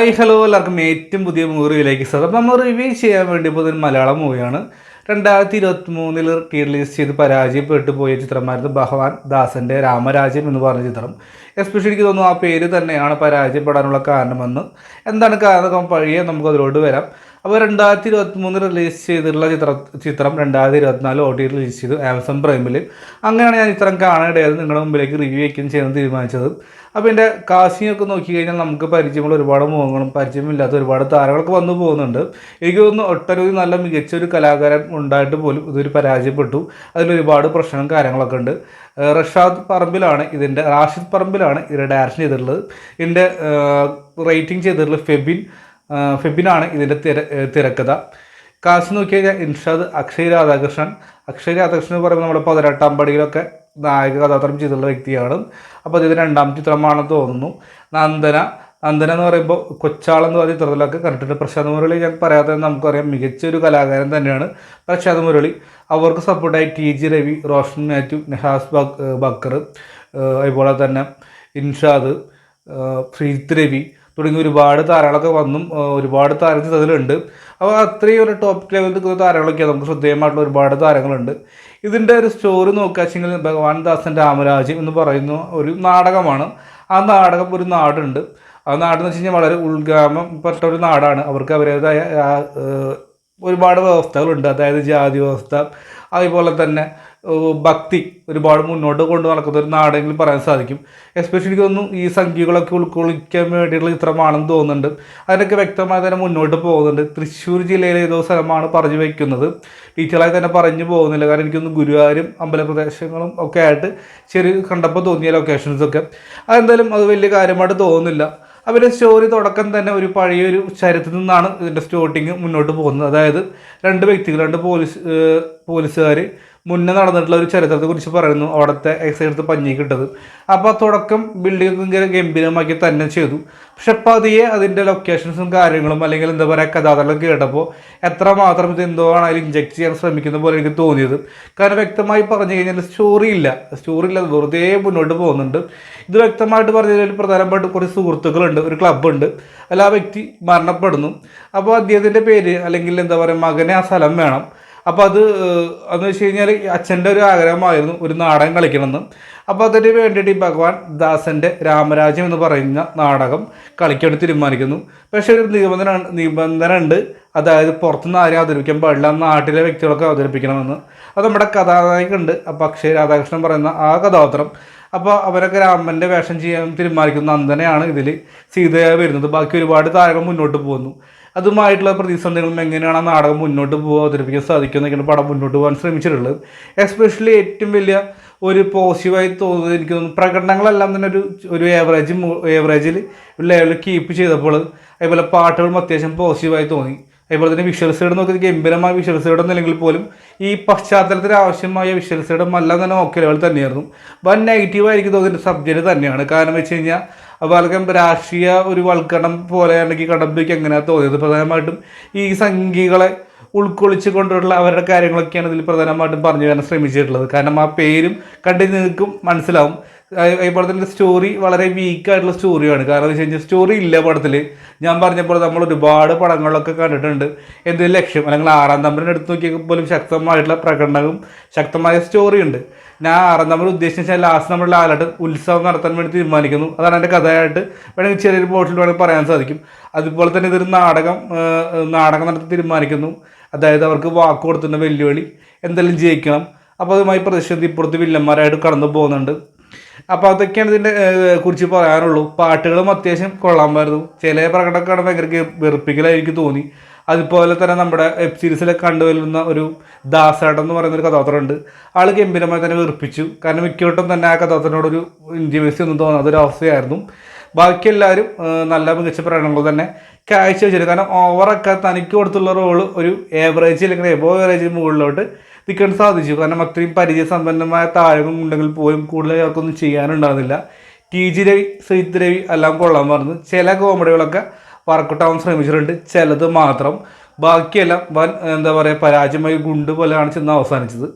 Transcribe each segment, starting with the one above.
Hi hello എല്ലാവർക്കും ഏറ്റവും പുതിയ മൂവിയിലേക്ക് സ്വാഗതം. നമ്മൾ റിവ്യൂ ചെയ്യാൻ വേണ്ടി ഇപ്പോൾ ഒരു മലയാളം മൂവിയാണ്. 2023 റിലീസ് ചെയ്ത് പരാജയപ്പെട്ടു പോയ ചിത്രമായിരുന്നു ഭഗവാൻ ദാസൻ്റെ രാമരാജ്യം എന്ന് പറഞ്ഞ ചിത്രം. എസ്പെഷ്യലി എനിക്ക് തോന്നുന്നു ആ പേര് തന്നെയാണ് പരാജയപ്പെടാനുള്ള കാരണമെന്ന്. എന്താണ് കാരണം പഴയ നമുക്ക് അതിലോട്ട് വരാം. അപ്പോൾ 2023 റിലീസ് ചെയ്തിട്ടുള്ള ചിത്രം 2024 OTT റിലീസ് ചെയ്തു ആമസോൺ പ്രൈമിൽ. അങ്ങനെയാണ് ഞാൻ ചിത്രം കാണാനിടയായത് നിങ്ങളുടെ മുമ്പിലേക്ക് റിവ്യൂ വയ്ക്കുകയും ചെയ്യാൻ തീരുമാനിച്ചത്. അപ്പോൾ എൻ്റെ കാസ്റ്റിംഗ് ഒക്കെ നോക്കി കഴിഞ്ഞാൽ നമുക്ക് പരിചയമുള്ള ഒരുപാട് മുഖങ്ങളും പരിചയമില്ലാത്ത ഒരുപാട് താരങ്ങളൊക്കെ വന്നു പോകുന്നുണ്ട്. എനിക്ക് തോന്നുന്നു ഒട്ടനവധി നല്ല മികച്ചൊരു കലാകാരൻ ഉണ്ടായിട്ട് പോലും ഇതൊരു പരാജയപ്പെട്ടു. അതിലൊരുപാട് പ്രശ്നങ്ങളും കാര്യങ്ങളൊക്കെ ഉണ്ട്. റാഷിദ് പറമ്പിലാണ് ഇതിൻ്റെ ഡയറക്ഷൻ ചെയ്തിട്ടുള്ളത്. ഇതിൻ്റെ റേറ്റിംഗ് ചെയ്തിട്ടുള്ളത് ഫെബിനാണ് ഇതിൻ്റെ തിരക്കഥ. കാസ്റ്റ് നോക്കി കഴിഞ്ഞാൽ ഇൻഷാദ്, അക്ഷയ് രാധാകൃഷ്ണൻ എന്ന് പറയുമ്പോൾ നമ്മുടെ 18-ാം പടിയിലൊക്കെ നായക കഥാപാത്രം ചെയ്തിട്ടുള്ള വ്യക്തിയാണ്. അപ്പോൾ അദ്ദേഹത്തിന് രണ്ടാമത്തെ ചിത്രമാണെന്ന് തോന്നുന്നു. നന്ദന എന്ന് പറയുമ്പോൾ കൊച്ചാളെന്ന് പറഞ്ഞ ചിത്രത്തിലൊക്കെ കണ്ടിട്ടുണ്ട്. പ്രശാന്ത് മുരളി ഞാൻ പറയാതെ നമുക്കറിയാം മികച്ചൊരു കലാകാരൻ തന്നെയാണ് പ്രശാന്ത് മുരളി. അവർക്ക് സപ്പോർട്ടായി TG രവി, റോഷൻ മാത്യു, നെഹാസ് ബക്കർ, അതുപോലെ തന്നെ ഇൻഷാദ്, ശ്രീജിത്ത് രവി തുടങ്ങി ഒരുപാട് താരങ്ങളൊക്കെ വന്നും ഒരുപാട് താരം ചിത്രത്തിലുണ്ട്. അപ്പോൾ അത്രയും ഒരു ടോപ്പ് ലെവലിൽ നിൽക്കുന്ന താരങ്ങളൊക്കെയാണ്. നമുക്ക് ശ്രദ്ധേയമായിട്ടുള്ള ഒരുപാട് താരങ്ങളുണ്ട്. ഇതിൻ്റെ ഒരു സ്റ്റോറി നോക്കുകയാണെങ്കിൽ ഭഗവാൻ ദാസൻ്റെ രാമരാജ്യം എന്ന് പറയുന്ന ഒരു നാടകമാണ്. ആ നാടകം ഒരു നാടുണ്ട്. ആ നാടെന്ന് വെച്ച് കഴിഞ്ഞാൽ വളരെ ഉൾഗ്രാമപ്പെട്ട ഒരു നാടാണ്. അവർക്ക് അവരുടേതായ ഒരുപാട് വ്യവസ്ഥകളുണ്ട്. അതായത് ജാതി വ്യവസ്ഥ, അതുപോലെ തന്നെ ഭക്തി ഒരുപാട് മുന്നോട്ട് കൊണ്ടു നടക്കുന്ന ഒരു നാടെങ്കിലും പറയാൻ സാധിക്കും. എസ്പെഷ്യലി തോന്നുന്നു ഈ സംഖ്യകളൊക്കെ ഉൾക്കൊള്ളിക്കാൻ വേണ്ടിയിട്ടുള്ള ചിത്രമാണെന്ന് തോന്നുന്നുണ്ട്. അതിനൊക്കെ വ്യക്തമായി തന്നെ മുന്നോട്ട് പോകുന്നുണ്ട്. തൃശ്ശൂർ ജില്ലയിലെ ഏതോ സ്ഥലമാണ് പറഞ്ഞു വയ്ക്കുന്നത്. ഡീറ്റെയിലായി തന്നെ പറഞ്ഞു പോകുന്നില്ല. കാരണം എനിക്കൊന്ന് ഗുരുവായൂരും അമ്പലപ്രദേശങ്ങളും ഒക്കെ ആയിട്ട് കണ്ടപ്പോൾ തോന്നിയ ലൊക്കേഷൻസൊക്കെ അതെന്തായാലും അത് വലിയ കാര്യമായിട്ട് തോന്നുന്നില്ല. അവരുടെ സ്റ്റോറി തുടക്കം തന്നെ ഒരു പഴയൊരു ചരിത്രത്തിൽ നിന്നാണ് ഇതിൻ്റെ സ്റ്റോർട്ടിങ് മുന്നോട്ട് പോകുന്നത്. അതായത് രണ്ട് പോലീസുകാർ മുന്നേ നടന്നിട്ടുള്ള ഒരു ചരിത്രത്തെക്കുറിച്ച് പറയുന്നു. അവിടുത്തെ എക്സൈഡ് പഞ്ഞി കിട്ടത്. അപ്പോൾ തുടക്കം ബിൽഡിംഗ് ഇങ്ങനെ ഗംഭീരമാക്കി തന്നെ ചെയ്തു. പക്ഷെ പതിയെ അതിൻ്റെ ലൊക്കേഷൻസും കാര്യങ്ങളും അല്ലെങ്കിൽ എന്താ പറയുക കഥാതലം കേട്ടപ്പോൾ എത്രമാത്രം ഇത് എന്തോ ആണ് അതിൽ ഇഞ്ചെക്ട് ചെയ്യാൻ ശ്രമിക്കുന്ന പോലെ എനിക്ക് തോന്നിയത്. കാരണം വ്യക്തമായി പറഞ്ഞു കഴിഞ്ഞാൽ സ്റ്റോറി ഇല്ല, വെറുതെ മുന്നോട്ട് പോകുന്നുണ്ട്. ഇത് വ്യക്തമായിട്ട് പറഞ്ഞതിൽ പ്രധാനപ്പെട്ട കുറച്ച് സുഹൃത്തുക്കളുണ്ട്, ഒരു ക്ലബ്ബുണ്ട്. അല്ല ആ വ്യക്തി മരണപ്പെടുന്നു. അപ്പോൾ അദ്ദേഹത്തിൻ്റെ പേര് അല്ലെങ്കിൽ എന്താ പറയുക മകനെ ആ സ്ഥലം വേണം. അപ്പോൾ അതെന്ന് വെച്ച് കഴിഞ്ഞാൽ അച്ഛൻ്റെ ഒരു ആഗ്രഹമായിരുന്നു ഒരു നാടകം കളിക്കണമെന്ന്. അപ്പോൾ അതിന് വേണ്ടിയിട്ട് ഈ ഭഗവാൻ ദാസൻ്റെ രാമരാജ്യം എന്ന് പറയുന്ന നാടകം കളിക്കാൻ തീരുമാനിക്കുന്നു. പക്ഷേ ഒരു നിബന്ധന ഉണ്ട്. അതായത് പുറത്തുനിന്ന് ആരെയും അവതരിപ്പിക്കാൻ പാടില്ല, നാട്ടിലെ വ്യക്തികളൊക്കെ അവതരിപ്പിക്കണമെന്ന്. അത് നമ്മുടെ കഥാനായകനുണ്ട്. അപ്പോൾ അക്ഷയ് രാധാകൃഷ്ണൻ പറയുന്ന ആ കഥാപാത്രം. അപ്പോൾ അവരൊക്കെ രാമൻ്റെ വേഷം ചെയ്യാൻ തീരുമാനിക്കുന്ന നന്ദനയാണ് ഇതിൽ സീതയായി വരുന്നത്. ബാക്കി ഒരുപാട് താരങ്ങൾ മുന്നോട്ട് പോകുന്നു. അതുമായിട്ടുള്ള പ്രതിസന്ധികളും എങ്ങനെയാണ് ആ നാടകം മുന്നോട്ട് അവതരിപ്പിക്കാൻ സാധിക്കുന്നതൊക്കെയാണ് പടം മുന്നോട്ട് പോകാൻ ശ്രമിച്ചിട്ടുള്ളത്. എസ്പെഷ്യലി ഏറ്റവും വലിയ ഒരു പോസിറ്റീവായി തോന്നുന്നത് എനിക്ക് തോന്നുന്നു പ്രകടനങ്ങളെല്ലാം തന്നെ ഒരു ഏവറേജിൽ ഒരു ലെവലിൽ കീപ്പ് ചെയ്തപ്പോൾ, അതുപോലെ പാട്ടുകളും അത്യാവശ്യം പോസിറ്റീവായി തോന്നി. അതുപോലെ തന്നെ വിഷ്വൽ സൈഡ് നോക്കി ഗംഭീരമായ വിഷ്വൽ സൈഡ് എന്നില്ലെങ്കിൽ പോലും ഈ പശ്ചാത്തലത്തിന് ആവശ്യമായ വിഷ്വൽ സൈഡും എല്ലാം തന്നെ ഓക്കെ ലെവൽ തന്നെയായിരുന്നു. വൻ നെഗറ്റീവായിരിക്കും തോന്നിയ സബ്ജക്റ്റ് തന്നെയാണ്. കാരണം വെച്ച് കഴിഞ്ഞാൽ അതുപോലെ രാഷ്ട്രീയ ഒരു വൽക്കരണം പോലെയാണെങ്കിൽ കടമ്പിക്ക് എങ്ങനെയാണ് തോന്നിയത്. പ്രധാനമായിട്ടും ഈ സംഖ്യകളെ ഉൾക്കൊള്ളിച്ച് കൊണ്ടുള്ള അവരുടെ കാര്യങ്ങളൊക്കെയാണ് ഇതിൽ പ്രധാനമായിട്ടും പറഞ്ഞു തരാൻ ശ്രമിച്ചിട്ടുള്ളത്. കാരണം ആ പേരും കണ്ടു നിൽക്കും മനസ്സിലാവും. അതുപോലെ തന്നെ സ്റ്റോറി വളരെ വീക്കായിട്ടുള്ള സ്റ്റോറിയാണ്. കാരണം എന്ന് വെച്ച് കഴിഞ്ഞാൽ സ്റ്റോറി ഇല്ല പടത്തിൽ. ഞാൻ പറഞ്ഞപ്പോൾ നമ്മൾ ഒരുപാട് പടങ്ങളിലൊക്കെ കണ്ടിട്ടുണ്ട് എന്തെങ്കിലും ലക്ഷ്യം അല്ലെങ്കിൽ 6-ാം നമ്പറിന് എടുത്ത് നോക്കിയാൽ പോലും ശക്തമായിട്ടുള്ള പ്രകടനവും ശക്തമായ സ്റ്റോറി ഉണ്ട്. ഞാൻ 6-ാം നമ്പർ ഉദ്ദേശിച്ചാൽ ലാസ്റ്റ് നമ്മൾ ലാലായിട്ട് ഉത്സവം നടത്താൻ വേണ്ടി തീരുമാനിക്കുന്നു. അതാണ് എൻ്റെ കഥയായിട്ട് വേണമെങ്കിൽ ചെറിയൊരു ബോട്ടിൽ വേണമെങ്കിൽ പറയാൻ സാധിക്കും. അതുപോലെ തന്നെ ഇതൊരു നാടകം നടത്തി തീരുമാനിക്കുന്നു. അതായത് അവർക്ക് വാക്ക് കൊടുത്തുന്ന വെല്ലുവിളി എന്തെങ്കിലും ജയിക്കണം. അപ്പോൾ അതുമായി പ്രതിഷേധി ഇപ്പുറത്ത് വില്ലന്മാരായിട്ട് കടന്നു പോകുന്നുണ്ട്. അപ്പോൾ അതൊക്കെയാണ് ഇതിൻ്റെ കുറിച്ച് പറയാനുള്ളൂ. പാട്ടുകളും അത്യാവശ്യം കൊള്ളാമായിരുന്നു. ചില പ്രകടനമൊക്കെ ഭയങ്കര വെറുപ്പിക്കലായി എനിക്ക് തോന്നി. അതുപോലെ തന്നെ നമ്മുടെ വെബ് സീരീസിലൊക്കെ കണ്ടുവരുന്ന ഒരു ദാസേട്ടൻ എന്ന് പറയുന്നൊരു കഥാപാത്രമുണ്ട്. ആൾ ഗംഭീരമായി തന്നെ വെറുപ്പിച്ചു. കാരണം മിക്കവട്ടും തന്നെ ആ കഥാപാത്രത്തിനോടൊരു ഇൻറ്റിമസി ഒന്നും തോന്നാത്തൊരു അവസ്ഥയായിരുന്നു. ബാക്കി എല്ലാവരും നല്ല മികച്ച പ്രകടനങ്ങൾ തന്നെ കാഴ്ച വെച്ചിട്ട്. കാരണം ഓവറൊക്കെ തനിക്ക് കൊടുത്തുള്ള റോള് ഒരു ഏവറേജ് അല്ലെങ്കിൽ എബോ ഏവറേജിന് മുകളിലോട്ട് നിൽക്കാൻ സാധിച്ചു. കാരണം അത്രയും പരിചയസമ്പന്നമായ താരങ്ങളും ഉണ്ടെങ്കിൽ പോലും കൂടുതൽ ആൾക്കൊന്നും ചെയ്യാനുണ്ടാകുന്നില്ല. TG രവി, ശ്രീജിത്ത് രവി എല്ലാം കൊള്ളാൻ പറഞ്ഞു. ചില കോമഡികളൊക്കെ വർക്കൗട്ടാവാൻ ശ്രമിച്ചിട്ടുണ്ട്, ചിലത് മാത്രം. ബാക്കിയെല്ലാം എന്താ പറയുക പരാജയമായി ഗുണ്ട് പോലെയാണ് ചെന്ന് അവസാനിച്ചത്.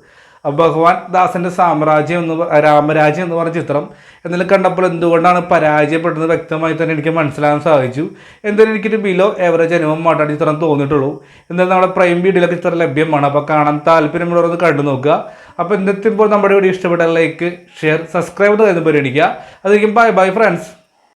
ഭഗവാൻ ദാസന്റെ സാമ്രാജ്യം രാമരാജ്യം എന്ന് പറഞ്ഞ ചിത്രം എന്തെങ്കിലും കണ്ടപ്പോൾ എന്തുകൊണ്ടാണ് പരാജയപ്പെട്ടത് വ്യക്തമായി തന്നെ എനിക്ക് മനസ്സിലാക്കാൻ സാധിച്ചു. എന്തായാലും എനിക്കൊരു ബിലോ എവറേജ് അനുഭവമായിട്ടാണ് ചിത്രം തോന്നിയിട്ടുള്ളൂ. എന്തായാലും നമ്മുടെ പ്രൈം വീഡിയോയിലൊക്കെ ചിത്രം ലഭ്യമാണ്. അപ്പോൾ കാണാൻ താല്പര്യമുള്ളവരൊന്ന് കണ്ടു നോക്കുക. അപ്പോൾ ഇന്നത്തെ ഇപ്പോൾ നമ്മുടെ വീഡിയോ ഇഷ്ടപ്പെട്ട ലൈക്ക്, ഷെയർ, സബ്സ്ക്രൈബ് എന്ന് പരിഗണിക്കുക. അതായിരിക്കും ബൈ ബൈ ഫ്രണ്ട്സ്.